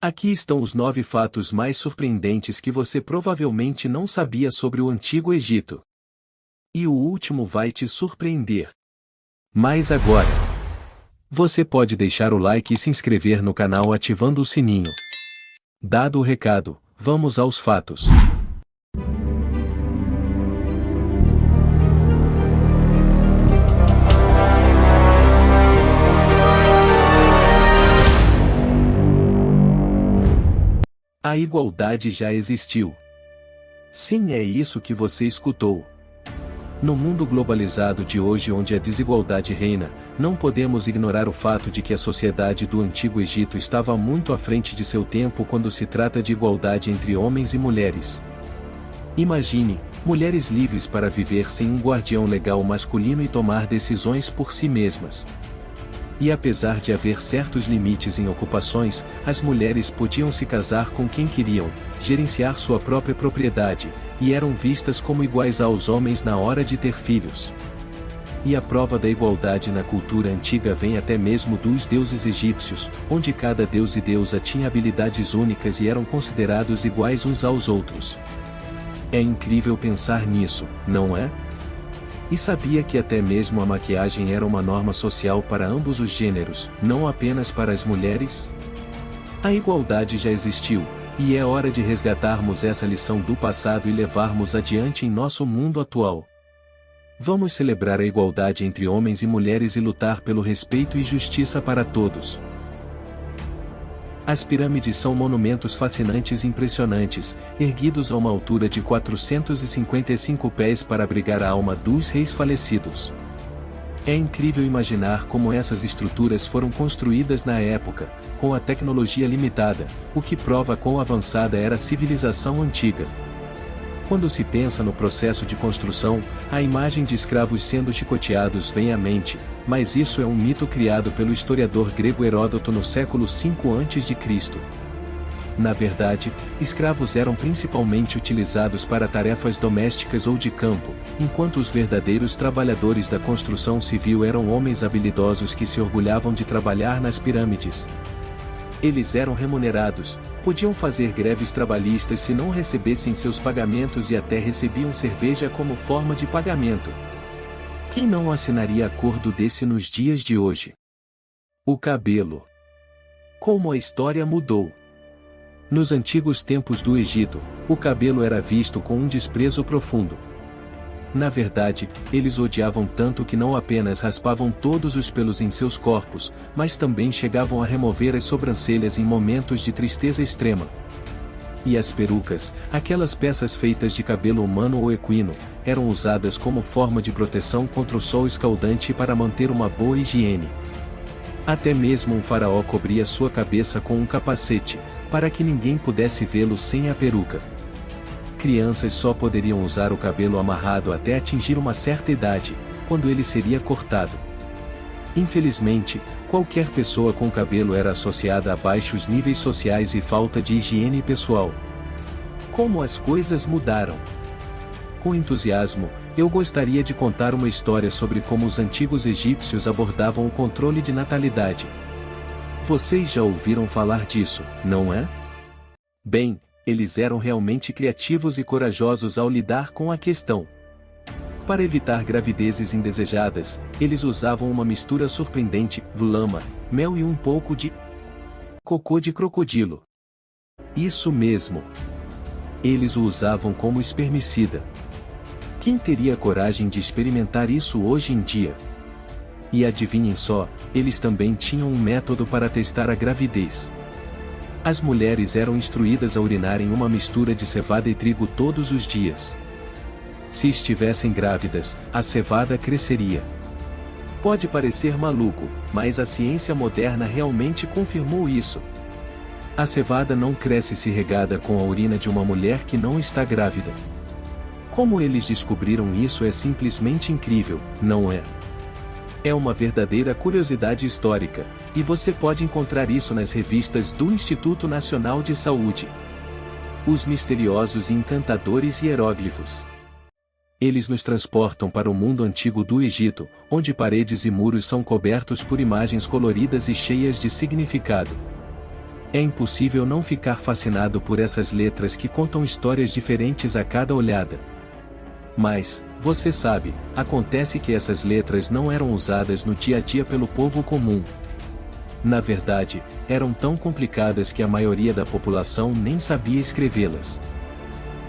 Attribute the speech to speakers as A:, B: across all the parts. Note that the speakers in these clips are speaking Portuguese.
A: Aqui estão os 9 fatos mais surpreendentes que você provavelmente não sabia sobre o Antigo Egito. E o último vai te surpreender. Mas agora, você pode deixar o like e se inscrever no canal ativando o sininho. Dado o recado, vamos aos fatos. A igualdade já existiu. Sim, é isso que você escutou. No mundo globalizado de hoje, onde a desigualdade reina, não podemos ignorar o fato de que a sociedade do Antigo Egito estava muito à frente de seu tempo quando se trata de igualdade entre homens e mulheres. Imagine, mulheres livres para viver sem um guardião legal masculino e tomar decisões por si mesmas. E apesar de haver certos limites em ocupações, as mulheres podiam se casar com quem queriam, gerenciar sua própria propriedade, e eram vistas como iguais aos homens na hora de ter filhos. E a prova da igualdade na cultura antiga vem até mesmo dos deuses egípcios, onde cada deus e deusa tinha habilidades únicas e eram considerados iguais uns aos outros. É incrível pensar nisso, não é? E sabia que até mesmo a maquiagem era uma norma social para ambos os gêneros, não apenas para as mulheres? A igualdade já existiu, e é hora de resgatarmos essa lição do passado e levarmos adiante em nosso mundo atual. Vamos celebrar a igualdade entre homens e mulheres e lutar pelo respeito e justiça para todos. As pirâmides são monumentos fascinantes e impressionantes, erguidos a uma altura de 455 pés para abrigar a alma dos reis falecidos. É incrível imaginar como essas estruturas foram construídas na época, com a tecnologia limitada, o que prova quão avançada era a civilização antiga. Quando se pensa no processo de construção, a imagem de escravos sendo chicoteados vem à mente, mas isso é um mito criado pelo historiador grego Heródoto no século V a.C. Na verdade, escravos eram principalmente utilizados para tarefas domésticas ou de campo, enquanto os verdadeiros trabalhadores da construção civil eram homens habilidosos que se orgulhavam de trabalhar nas pirâmides. Eles eram remunerados, podiam fazer greves trabalhistas se não recebessem seus pagamentos e até recebiam cerveja como forma de pagamento. Quem não assinaria acordo desse nos dias de hoje? O cabelo. Como a história mudou. Nos antigos tempos do Egito, o cabelo era visto com um desprezo profundo. Na verdade, eles odiavam tanto que não apenas raspavam todos os pelos em seus corpos, mas também chegavam a remover as sobrancelhas em momentos de tristeza extrema. E as perucas, aquelas peças feitas de cabelo humano ou equino, eram usadas como forma de proteção contra o sol escaldante e para manter uma boa higiene. Até mesmo um faraó cobria sua cabeça com um capacete, para que ninguém pudesse vê-lo sem a peruca. Crianças só poderiam usar o cabelo amarrado até atingir uma certa idade, quando ele seria cortado. Infelizmente, qualquer pessoa com cabelo era associada a baixos níveis sociais e falta de higiene pessoal. Como as coisas mudaram? Com entusiasmo, eu gostaria de contar uma história sobre como os antigos egípcios abordavam o controle de natalidade. Vocês já ouviram falar disso, não é? Bem, eles eram realmente criativos e corajosos ao lidar com a questão. Para evitar gravidezes indesejadas, eles usavam uma mistura surpreendente, lama, mel e um pouco de cocô de crocodilo. Isso mesmo. Eles o usavam como espermicida. Quem teria coragem de experimentar isso hoje em dia? E adivinhem só, eles também tinham um método para testar a gravidez. As mulheres eram instruídas a urinarem uma mistura de cevada e trigo todos os dias. Se estivessem grávidas, a cevada cresceria. Pode parecer maluco, mas a ciência moderna realmente confirmou isso. A cevada não cresce se regada com a urina de uma mulher que não está grávida. Como eles descobriram isso é simplesmente incrível, não é? É uma verdadeira curiosidade histórica, e você pode encontrar isso nas revistas do Instituto Nacional de Saúde. Os misteriosos e encantadores hieróglifos. Eles nos transportam para o mundo antigo do Egito, onde paredes e muros são cobertos por imagens coloridas e cheias de significado. É impossível não ficar fascinado por essas letras que contam histórias diferentes a cada olhada. Mas, você sabe, acontece que essas letras não eram usadas no dia a dia pelo povo comum. Na verdade, eram tão complicadas que a maioria da população nem sabia escrevê-las.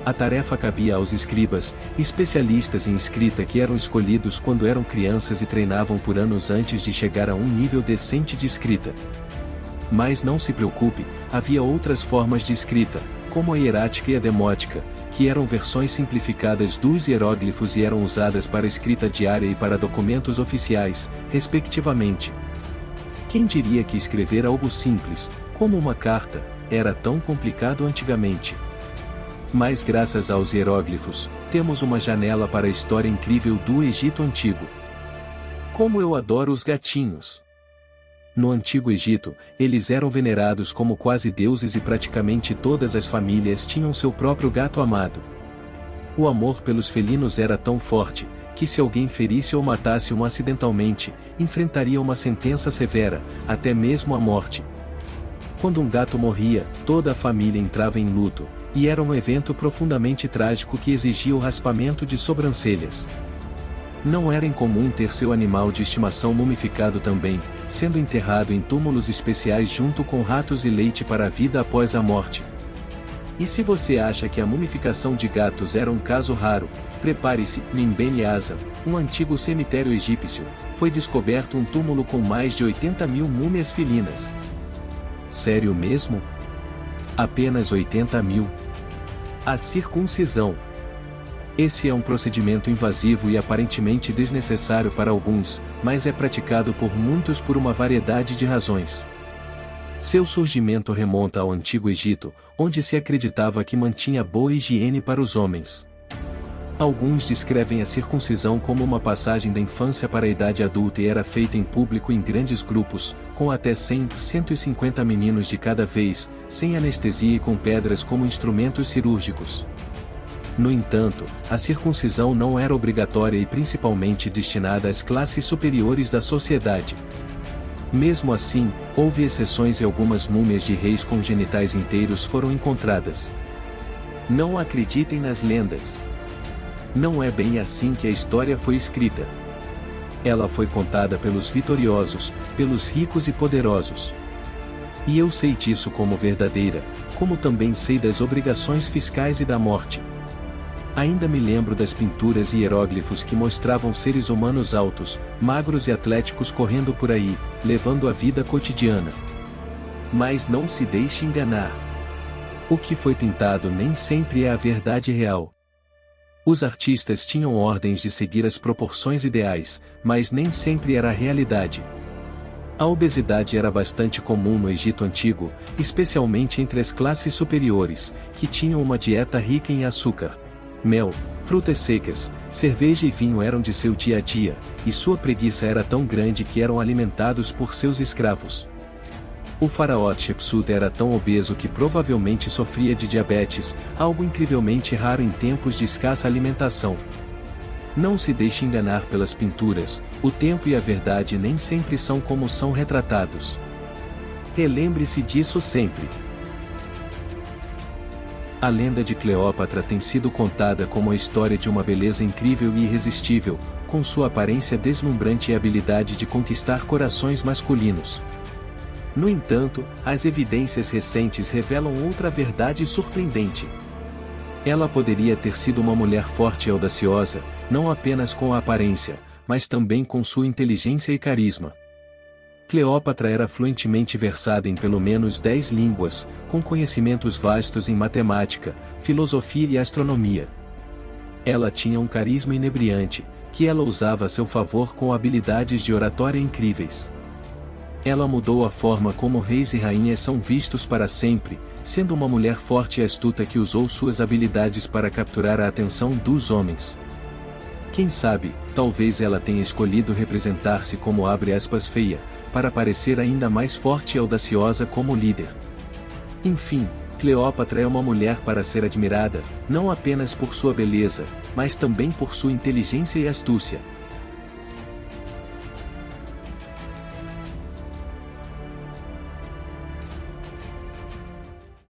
A: A tarefa cabia aos escribas, especialistas em escrita que eram escolhidos quando eram crianças e treinavam por anos antes de chegar a um nível decente de escrita. Mas não se preocupe, havia outras formas de escrita, como a hierática e a demótica, que eram versões simplificadas dos hieróglifos e eram usadas para escrita diária e para documentos oficiais, respectivamente. Quem diria que escrever algo simples, como uma carta, era tão complicado antigamente? Mas graças aos hieróglifos, temos uma janela para a história incrível do Egito Antigo. Como eu adoro os gatinhos! No Antigo Egito, eles eram venerados como quase deuses e praticamente todas as famílias tinham seu próprio gato amado. O amor pelos felinos era tão forte, que se alguém ferisse ou matasse um acidentalmente, enfrentaria uma sentença severa, até mesmo a morte. Quando um gato morria, toda a família entrava em luto, e era um evento profundamente trágico que exigia o raspamento de sobrancelhas. Não era incomum ter seu animal de estimação mumificado também, sendo enterrado em túmulos especiais junto com ratos e leite para a vida após a morte. E se você acha que a mumificação de gatos era um caso raro, prepare-se, em Beni Hasan, um antigo cemitério egípcio, foi descoberto um túmulo com mais de 80.000 múmias felinas. Sério mesmo? Apenas 80.000? A circuncisão. Esse é um procedimento invasivo e aparentemente desnecessário para alguns, mas é praticado por muitos por uma variedade de razões. Seu surgimento remonta ao Antigo Egito, onde se acreditava que mantinha boa higiene para os homens. Alguns descrevem a circuncisão como uma passagem da infância para a idade adulta e era feita em público em grandes grupos, com até 100, 150 meninos de cada vez, sem anestesia e com pedras como instrumentos cirúrgicos. No entanto, a circuncisão não era obrigatória e principalmente destinada às classes superiores da sociedade. Mesmo assim, houve exceções e algumas múmias de reis com genitais inteiros foram encontradas. Não acreditem nas lendas. Não é bem assim que a história foi escrita. Ela foi contada pelos vitoriosos, pelos ricos e poderosos. E eu sei disso como verdadeira, como também sei das obrigações fiscais e da morte. Ainda me lembro das pinturas e hieróglifos que mostravam seres humanos altos, magros e atléticos correndo por aí, levando a vida cotidiana. Mas não se deixe enganar. O que foi pintado nem sempre é a verdade real. Os artistas tinham ordens de seguir as proporções ideais, mas nem sempre era a realidade. A obesidade era bastante comum no Egito Antigo, especialmente entre as classes superiores, que tinham uma dieta rica em açúcar. Mel, frutas secas, cerveja e vinho eram de seu dia a dia, e sua preguiça era tão grande que eram alimentados por seus escravos. O faraó Hatshepsut era tão obeso que provavelmente sofria de diabetes, algo incrivelmente raro em tempos de escassa alimentação. Não se deixe enganar pelas pinturas, o tempo e a verdade nem sempre são como são retratados. Relembre-se disso sempre. A lenda de Cleópatra tem sido contada como a história de uma beleza incrível e irresistível, com sua aparência deslumbrante e habilidade de conquistar corações masculinos. No entanto, as evidências recentes revelam outra verdade surpreendente. Ela poderia ter sido uma mulher forte e audaciosa, não apenas com a aparência, mas também com sua inteligência e carisma. Cleópatra era fluentemente versada em pelo menos 10 línguas, com conhecimentos vastos em matemática, filosofia e astronomia. Ela tinha um carisma inebriante, que ela usava a seu favor com habilidades de oratória incríveis. Ela mudou a forma como reis e rainhas são vistos para sempre, sendo uma mulher forte e astuta que usou suas habilidades para capturar a atenção dos homens. Quem sabe, talvez ela tenha escolhido representar-se como feia, para parecer ainda mais forte e audaciosa como líder. Enfim, Cleópatra é uma mulher para ser admirada, não apenas por sua beleza, mas também por sua inteligência e astúcia.